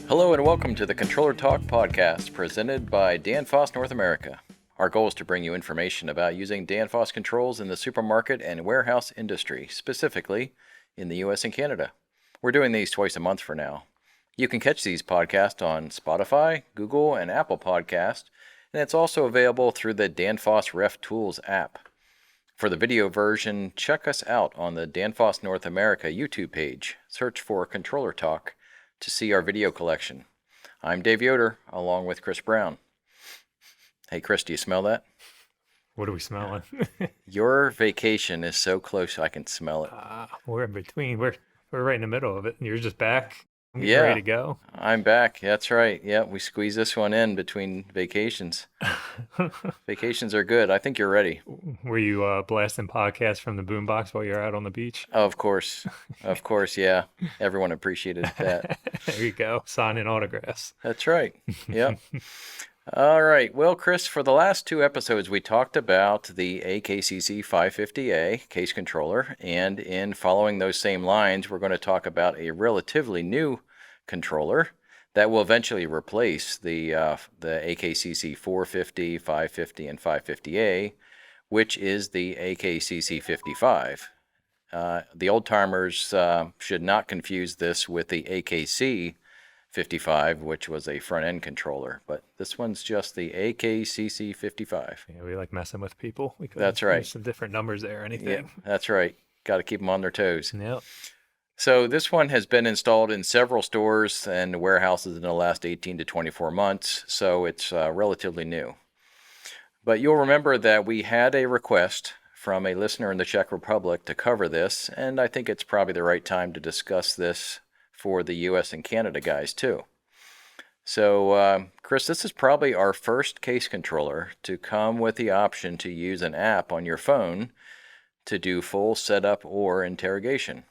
Hello and welcome to the Controller Talk podcast presented by Danfoss North America. Our goal is to bring you information about using Danfoss controls in the supermarket and warehouse industry, specifically in the US and Canada. We're doing these twice a month for now. You can catch these podcasts on Spotify, Google, and Apple Podcast, and it's also available through the Danfoss Ref Tools app. For the video version, check us out on the Danfoss North America YouTube page. Search for Controller Talk to see our video collection. I'm Dave Yoder, along with Chris Brown. Hey, Chris, do you smell that? What are we smelling? Your vacation is so close, I can smell it. We're in between. We're right in the middle of it. You're just back. Yeah, Ready to go. I'm back. That's right. Yeah, we squeeze this one in between vacations. Vacations are good. I think you're ready. Were you blasting podcasts from the boombox while you're out on the beach? Of course. Of course, yeah. Everyone appreciated that. There you go. Signing autographs. That's right. Yep. All right. Well, Chris, for the last two episodes, we talked about the AK-CC55 case controller, and in following those same lines, we're going to talk about a relatively new controller that will eventually replace the AK-CC450, 550, and 550A, which is the AK-CC55. The old-timers should not confuse this with the AK-C55, which was a front-end controller, but this one's just the AK-CC55. Yeah, we like messing with people. We could That's right. use some different numbers there or anything. Yeah, that's right. Got to keep them on their toes. Yep. So this one has been installed in several stores and warehouses in the last 18 to 24 months, so it's relatively new. But you'll remember that we had a request from a listener in the Czech Republic to cover this, and I think it's probably the right time to discuss this for the US and Canada guys too. So, Chris, this is probably our first case controller to come with the option to use an app on your phone to do full setup or interrogation.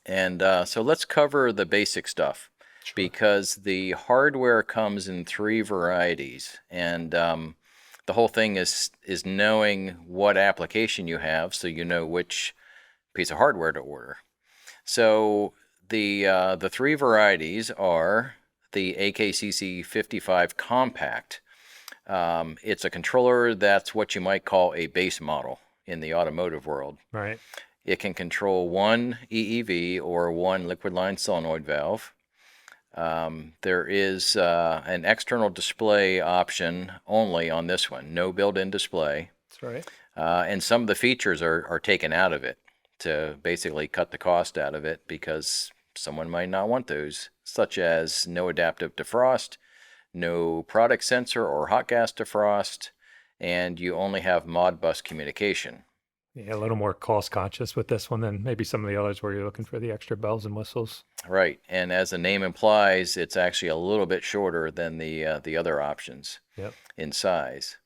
And so let's cover the basic stuff. Sure. Because the hardware comes in three varieties, and the whole thing is knowing what application you have so you know which piece of hardware to order. So the three varieties are the AK-CC55 Compact. It's a controller that's what you might call a base model in the automotive world. Right. It can control one EEV or one liquid line solenoid valve. There is an external display option only on this one, no built-in display. That's right. And some of the features are taken out of it to basically cut the cost out of it because someone might not want those, such as no adaptive defrost, no product sensor or hot gas defrost, and you only have Modbus communication. Yeah, a little more cost conscious with this one than maybe some of the others where you're looking for the extra bells and whistles. Right, and as the name implies, it's actually a little bit shorter than the other options. Yep. In size.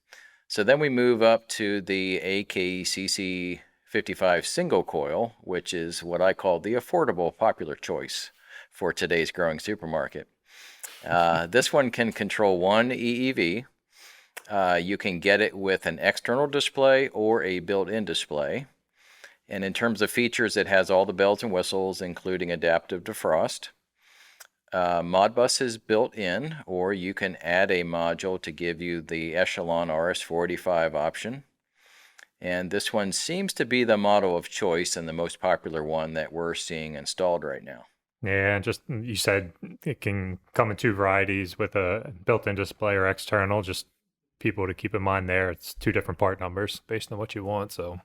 So then we move up to the AK-CC55 single coil, which is what I call the affordable popular choice for today's growing supermarket. This one can control one EEV. You can get it with an external display or a built-in display. And in terms of features, it has all the bells and whistles, including adaptive defrost. Modbus is built in, or you can add a module to give you the Echelon RS485 option. And this one seems to be the model of choice and the most popular one that we're seeing installed right now. Yeah, just you said it can come in two varieties with a built-in display or external. Just people to keep in mind there, it's two different part numbers based on what you want. So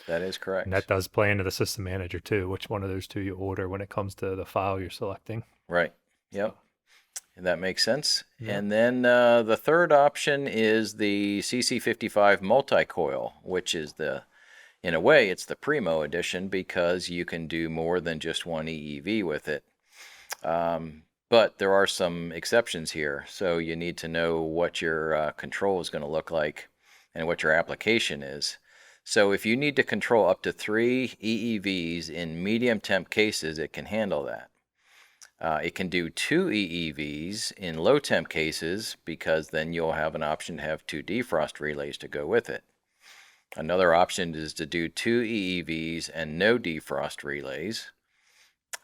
that is correct. And that does play into the system manager too, which one of those two you order when it comes to the file you're selecting. Right. Yep. That makes sense. Yep. And then the third option is the CC55 Multi-Coil, which is in a way, it's the Primo edition because you can do more than just one EEV with it. But there are some exceptions here, so you need to know what your control is going to look like and what your application is. So if you need to control up to 3 EEVs in medium-temp cases, it can handle that. It can do 2 EEVs in low-temp cases because then you'll have an option to have 2 defrost relays to go with it. Another option is to do 2 EEVs and no defrost relays.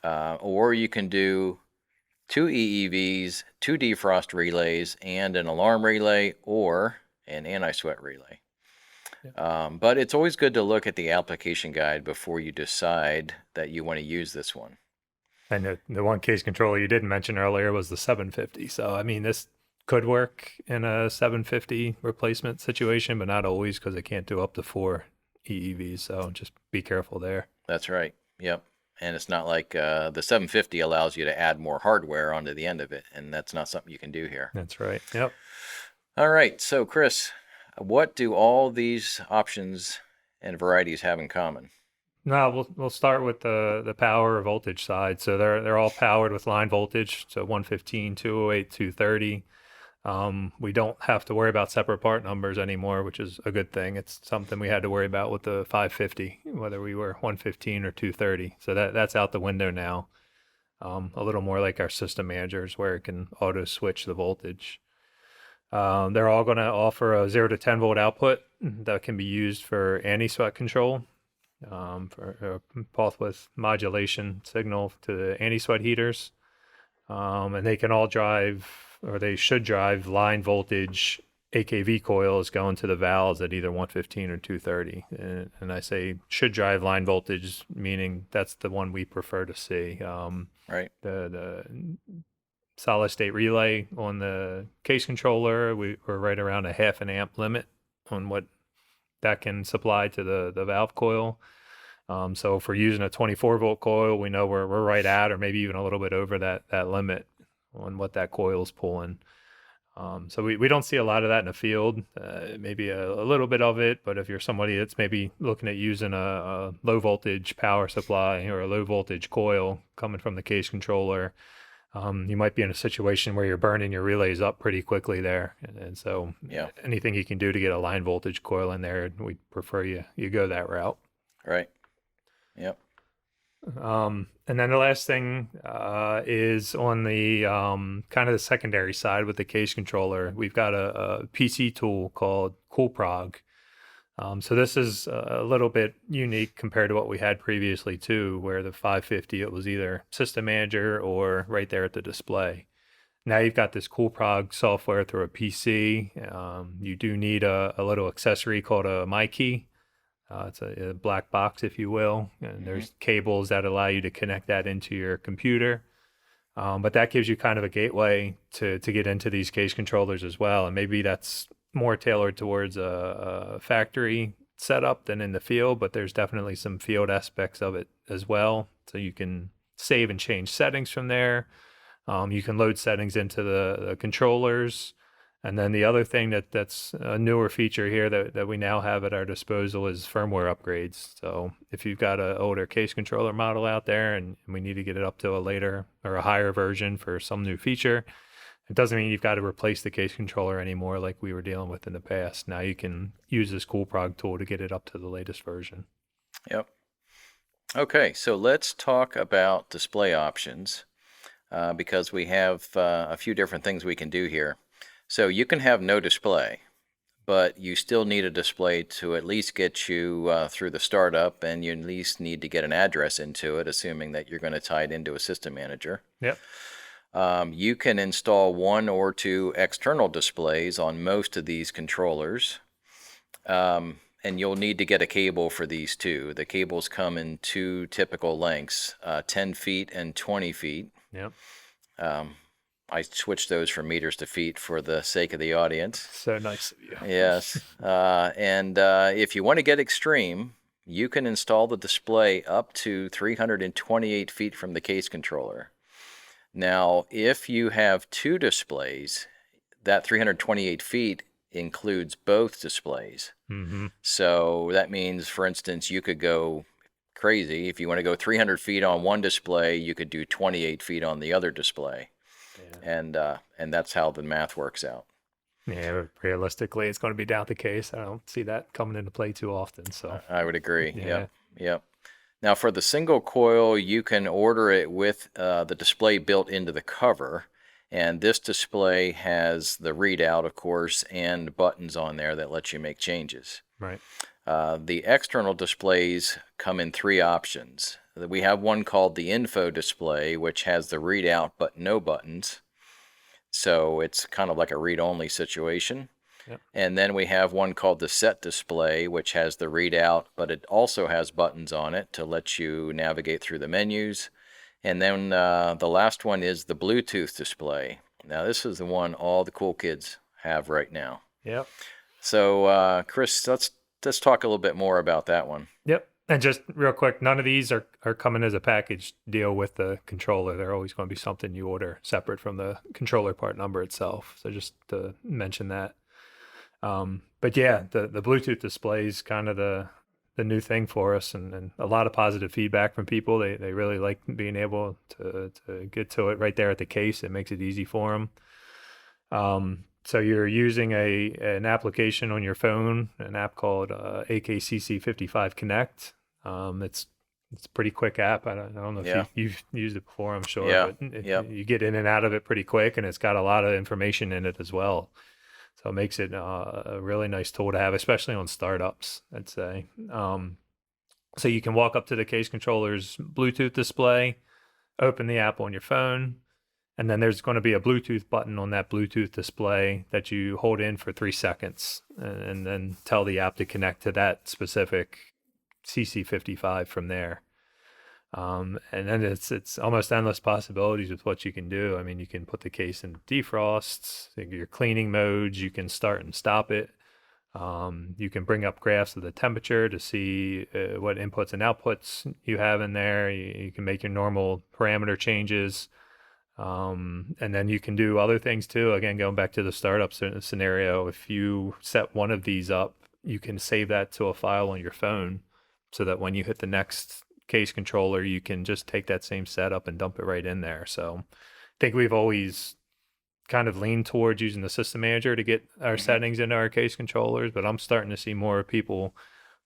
Or you can do 2 EEVs, 2 defrost relays, and an alarm relay or an anti-sweat relay. But it's always good to look at the application guide before you decide that you want to use this one. And the one case controller you didn't mention earlier was the 750. So, I mean, this could work in a 750 replacement situation, but not always because it can't do up to 4 EEVs. So just be careful there. That's right. Yep. And it's not like the 750 allows you to add more hardware onto the end of it, and that's not something you can do here. That's right. Yep. All right. So, Chris, what do all these options and varieties have in common? No, we'll start with the power voltage side. So they're all powered with line voltage. So 115, 208, 230. We don't have to worry about separate part numbers anymore, which is a good thing. It's something we had to worry about with the 550, whether we were 115 or 230. So that's out the window now. A little more like our system managers where it can auto switch the voltage. They're all going to offer a 0 to 10 volt output that can be used for anti-sweat control, for pulse width modulation signal to the anti-sweat heaters. And they can all drive, or they should drive, line voltage AKV coils going to the valves at either 115 or 230. And I say should drive line voltage, meaning that's the one we prefer to see. Right. The solid state relay on the case controller, we're right around a 0.5 amp limit on what that can supply to the valve coil. So if we're using a 24 volt coil, we know we're right at, or maybe even a little bit over that limit on what that coil is pulling. So we don't see a lot of that in the field, maybe a little bit of it, but if you're somebody that's maybe looking at using a low voltage power supply or a low voltage coil coming from the case controller, you might be in a situation where you're burning your relays up pretty quickly there. And so anything you can do to get a line voltage coil in there, we prefer you go that route. Right. Yep. And then the last thing is on the kind of the secondary side with the case controller. We've got a PC tool called CoolProg. So this is a little bit unique compared to what we had previously too, where the 550, it was either system manager or right there at the display. Now you've got this CoolProg software through a PC. You do need a little accessory called a MyKey. It's a black box, if you will, and there's cables that allow you to connect that into your computer. But that gives you kind of a gateway to get into these case controllers as well. And maybe that's more tailored towards a factory setup than in the field, but there's definitely some field aspects of it as well. So you can save and change settings from there. You can load settings into the controllers. And then the other thing that's a newer feature here that we now have at our disposal is firmware upgrades. So if you've got an older case controller model out there and we need to get it up to a later or a higher version for some new feature, it doesn't mean you've got to replace the case controller anymore like we were dealing with in the past. Now you can use this CoolProg tool to get it up to the latest version. Yep. Okay, so let's talk about display options because we have a few different things we can do here. So you can have no display, but you still need a display to at least get you through the startup, and you at least need to get an address into it, assuming that you're going to tie it into a system manager. Yep. You can install 1 or 2 external displays on most of these controllers, and you'll need to get a cable for these too. The cables come in 2 typical lengths, 10 feet and 20 feet. Yep. I switched those from meters to feet for the sake of the audience. So nice of you. Yes. And if you want to get extreme, you can install the display up to 328 feet from the case controller. Now, if you have 2 displays, that 328 feet includes both displays. Mm-hmm. So that means, for instance, you could go crazy. If you want to go 300 feet on one display, you could do 28 feet on the other display. Yeah. And that's how the math works out. Yeah, realistically, it's going to be down the case. I don't see that coming into play too often. So I would agree. Yep. Now, for the single coil, you can order it with the display built into the cover. And this display has the readout, of course, and buttons on there that let you make changes. Right. The external displays come in 3 options. We have one called the info display, which has the readout but no buttons. So it's kind of like a read-only situation. Yep. And then we have one called the set display, which has the readout, but it also has buttons on it to let you navigate through the menus. And then the last one is the Bluetooth display. Now, this is the one all the cool kids have right now. Yep. So, Chris, let's talk a little bit more about that one. Yep. And just real quick, none of these are coming as a package deal with the controller. They're always going to be something you order separate from the controller part number itself. So just to mention that. But yeah, the Bluetooth display is kind of the new thing for us, and a lot of positive feedback from people. They really like being able to get to it right there at the case. It makes it easy for them. So you're using an application on your phone, an app called AK-CC55 Connect. It's a pretty quick app. I don't know if you've used it before, I'm sure. Yeah. But Yep. you get in and out of it pretty quick, and it's got a lot of information in it as well. So it makes it a really nice tool to have, especially on startups, I'd say. So you can walk up to the case controller's Bluetooth display, open the app on your phone, and then there's going to be a Bluetooth button on that Bluetooth display that you hold in for 3 seconds and then tell the app to connect to that specific CC55 from there. And then it's almost endless possibilities with what you can do. I mean, you can put the case in defrosts, your cleaning modes, you can start and stop it. You can bring up graphs of the temperature to see what inputs and outputs you have in there. You can make your normal parameter changes. And then you can do other things too. Again, going back to the startup scenario, if you set one of these up, you can save that to a file on your phone so that when you hit the next case controller, you can just take that same setup and dump it right in there. So I think we've always kind of leaned towards using the system manager to get our settings into our case controllers, but I'm starting to see more people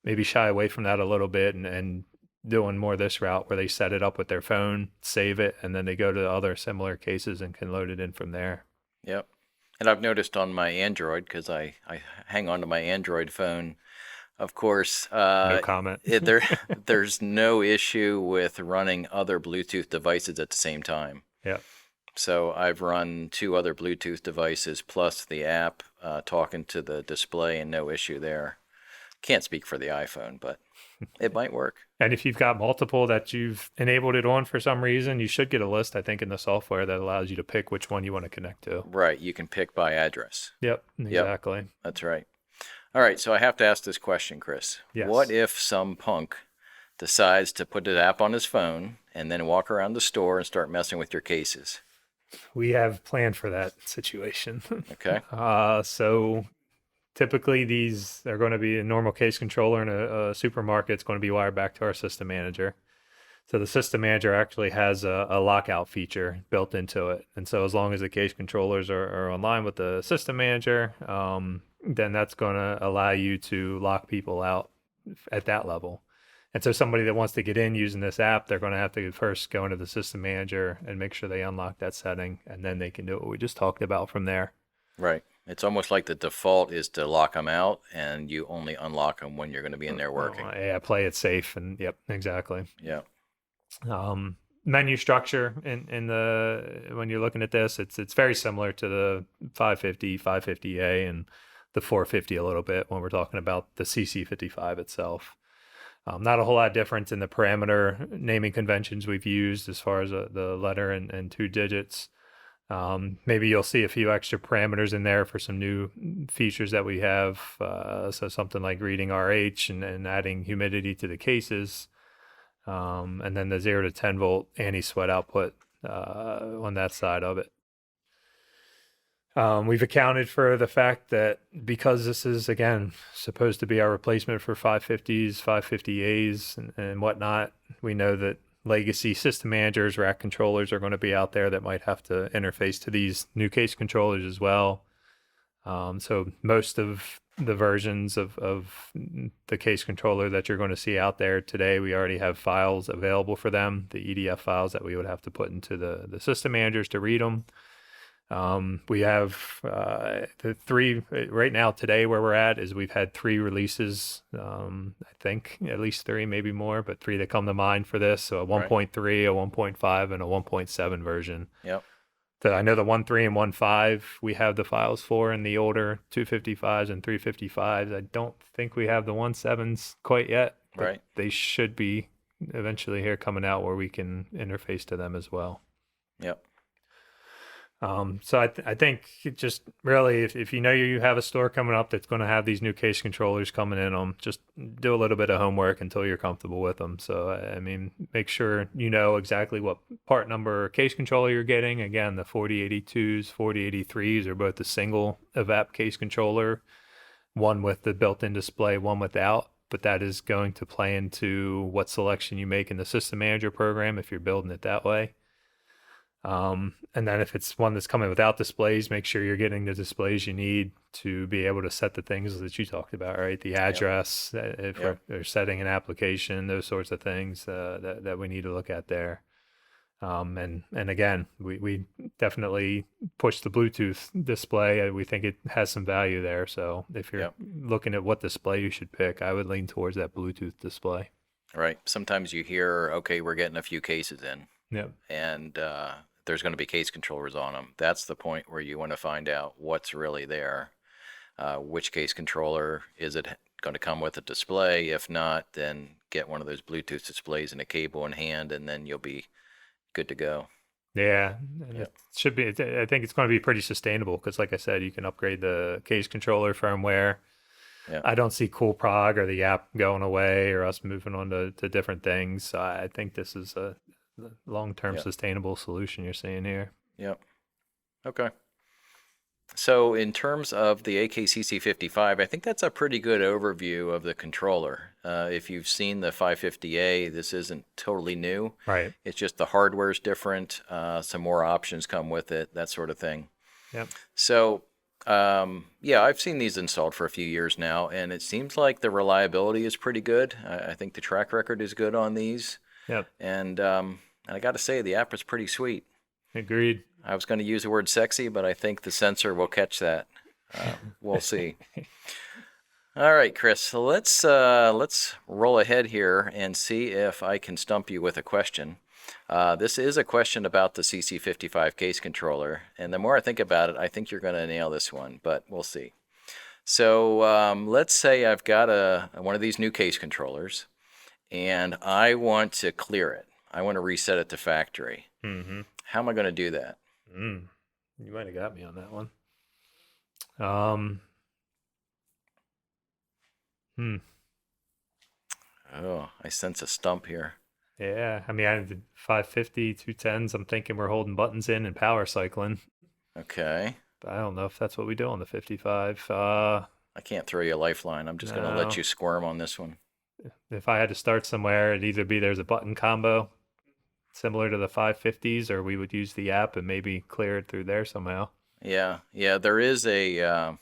maybe shy away from that a little bit and doing more this route where they set it up with their phone, save it, and then they go to other similar cases and can load it in from there. Yep. And I've noticed on my Android, because I hang on to my Android phone, of course, No comment. There's no issue with running other Bluetooth devices at the same time. Yeah. So I've run 2 other Bluetooth devices plus the app talking to the display, and no issue there. Can't speak for the iPhone, but it might work. And if you've got multiple that you've enabled it on for some reason, you should get a list, I think, in the software that allows you to pick which one you want to connect to. Right. You can pick by address. Yep, exactly. Yep, that's right. All right. So I have to ask this question, Chris. Yes. What if some punk decides to put the app on his phone and then walk around the store and start messing with your cases? We have planned for that situation. Okay. So typically these are going to be a normal case controller in a supermarket. It's going to be wired back to our system manager. So the system manager actually has a lockout feature built into it. And so as long as the case controllers are online with the system manager, then that's going to allow you to lock people out at that level. And so somebody that wants to get in using this app, they're going to have to first go into the system manager and make sure they unlock that setting, and then they can do what we just talked about from there. Right. It's almost like the default is to lock them out, and you only unlock them when you're going to be in there working. Yeah, play it safe, and yep, exactly. Yeah. Menu structure in the when you're looking at this, it's very similar to the 550, 550A, and the 450 a little bit when we're talking about the CC55 itself. Not a whole lot different in the parameter naming conventions we've used as far as the letter and 2 digits. Maybe you'll see a few extra parameters in there for some new features that we have. So something like reading RH and adding humidity to the cases. And then the 0 to 10 volt anti-sweat output on that side of it. We've accounted for the fact that because this is, again, supposed to be our replacement for 550s, 550As, and whatnot, we know that legacy system managers, rack controllers are going to be out there that might have to interface to these new case controllers as well. So most of the versions of the case controller that you're going to see out there today, we already have files available for them, the EDF files that we would have to put into the system managers to read them. We have the three right now today where we're at is we've had three releases. I think at least three, maybe more, but three that come to mind for this. So a 1.3, a 1.5, and a 1.7 version. Yep. I know the 1.3 and 1.5 we have the files for in the older 255s and 355s. I don't think we have the 1.7s quite yet, but Right. they should be eventually here coming out where we can interface to them as well. Yep. So I think it just really, if you know you have a store coming up that's going to have these new case controllers coming in them, just do a little bit of homework until you're comfortable with them. So, I mean, make sure you know exactly what part number case controller you're getting. Again, the 4082s, 4083s are both the single evap case controller, one with the built-in display, one without. But that is going to play into what selection you make in the system manager program if you're building it that way. And then if it's one that's coming without displays, make sure you're getting the displays you need to be able to set the things that you talked about, right? The address, if we're setting an application, those sorts of things that we need to look at there. And again, we definitely push the Bluetooth display. We think it has some value there. So if you're looking at what display you should pick, I would lean towards that Bluetooth display. Right. Sometimes you hear, okay, we're getting a few cases in. Yep. And there's going to be case controllers on them. That's the point where you want to find out what's really there. Which case controller is it going to come with a display? If not, then get one of those Bluetooth displays and a cable in hand, and then you'll be good to go. Yeah, and it should be. I think it's going to be pretty sustainable because, like I said, you can upgrade the case controller firmware. Yeah. I don't see CoolProg or the app going away or us moving on to different things. So I think this is a long-term sustainable solution you're seeing here. Yep. Okay. So in terms of the AK-CC55, I think that's a pretty good overview of the controller. If you've seen the 550A, this isn't totally new. Right. It's just the hardware's different. Some more options come with it, that sort of thing. Yep. So, I've seen these installed for a few years now, and it seems like the reliability is pretty good. I think the track record is good on these. Yep. And I got to say, the app is pretty sweet. Agreed. I was going to use the word sexy, but I think the sensor will catch that. We'll see. All right, Chris. So let's roll ahead here and see if I can stump you with a question. This is a question about the CC55 case controller, and the more I think about it, I think you're going to nail this one, but we'll see. So let's say I've got one of these new case controllers, and I want to clear it. I want to reset it to factory. Mm-hmm. How am I going to do that? You might have got me on that one. Oh, I sense a stump here. Yeah, I mean, I have the 550, 210s. I'm thinking we're holding buttons in and power cycling. Okay. But I don't know if that's what we do on the 55. I can't throw you a lifeline. I'm just going to let you squirm on this one. If I had to start somewhere, it'd either be there's a button combo similar to the 550s, or we would use the app and maybe clear it through there somehow. Yeah, there is a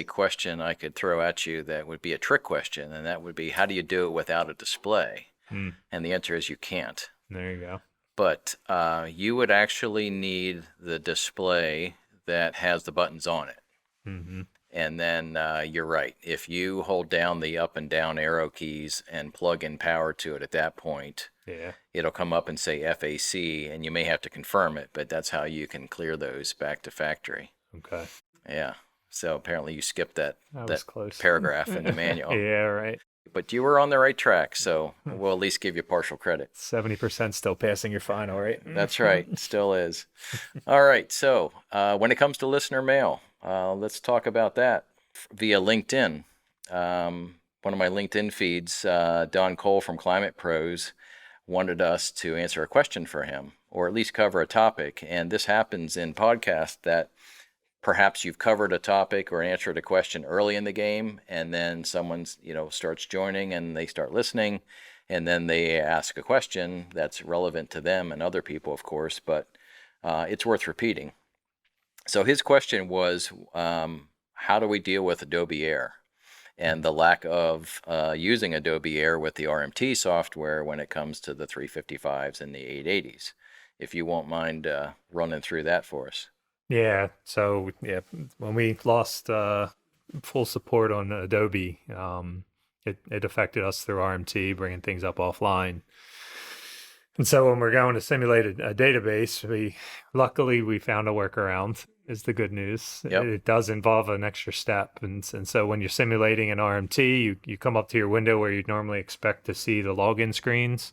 question I could throw at you that would be a trick question, and that would be, how do you do it without a display? And the answer is you can't. There you go. But you would actually need the display that has the buttons on it. Mm-hmm. And then you're right. If you hold down the up and down arrow keys and plug in power to it at that point, it'll come up and say FAC, and you may have to confirm it, but that's how you can clear those back to factory. Okay. Yeah. So apparently you skipped that close. paragraph in the manual. Yeah, right. But you were on the right track, so we'll at least give you partial credit. 70% still passing your final, right? That's right. Still is. All right. So when it comes to listener mail, let's talk about that via LinkedIn. One of my LinkedIn feeds, Don Cole from Climate Pros, wanted us to answer a question for him, or at least cover a topic. And this happens in podcasts that perhaps you've covered a topic or answered a question early in the game, and then someone starts joining and they start listening, and then they ask a question that's relevant to them and other people, of course, but it's worth repeating. So his question was, how do we deal with Adobe Air and the lack of using Adobe Air with the RMT software when it comes to the 355s and the 880s? if you won't mind running through that for us. Yeah. So yeah, when we lost full support on Adobe, it affected us through RMT, bringing things up offline. And so when we're going to simulate a database, luckily we found a workaround. Is the good news. Yep. It does involve an extra step, and so when you're simulating an RMT, you come up to your window where you'd normally expect to see the login screens,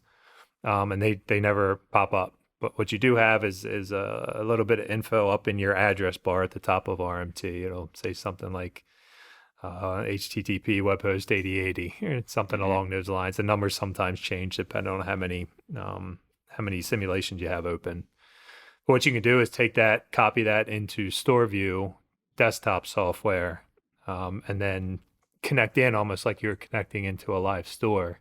and they never pop up. But what you do have is a little bit of info up in your address bar at the top of RMT. It'll say something like HTTP web host 8080, or something along those lines. The numbers sometimes change depending on how many simulations you have open. What you can do is take that, copy that into StoreView desktop software, and then connect in almost like you're connecting into a live store.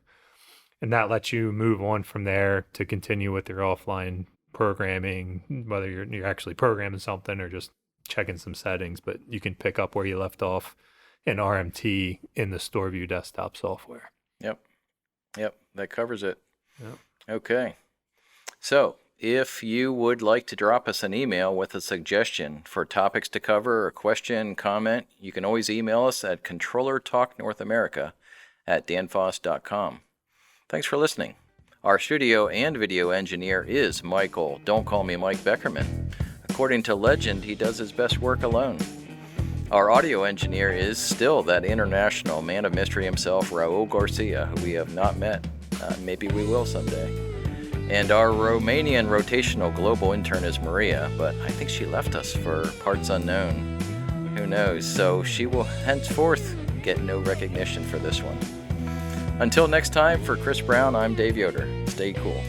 And that lets you move on from there to continue with your offline programming, whether you're actually programming something or just checking some settings, but you can pick up where you left off in RMT in the StoreView desktop software. Yep, that covers it. Yep. Okay, so if you would like to drop us an email with a suggestion for topics to cover or question, comment, you can always email us at ControllerTalkNorthAmerica@danfoss.com. Thanks for listening. Our studio and video engineer is Michael, don't call me Mike Beckerman. According to legend, he does his best work alone. Our audio engineer is still that international man of mystery himself, Raul Garcia, who we have not met. Maybe we will someday. And our Romanian rotational global intern is Maria, but I think she left us for parts unknown. Who knows? So she will henceforth get no recognition for this one. Until next time, for Chris Brown, I'm Dave Yoder. Stay cool.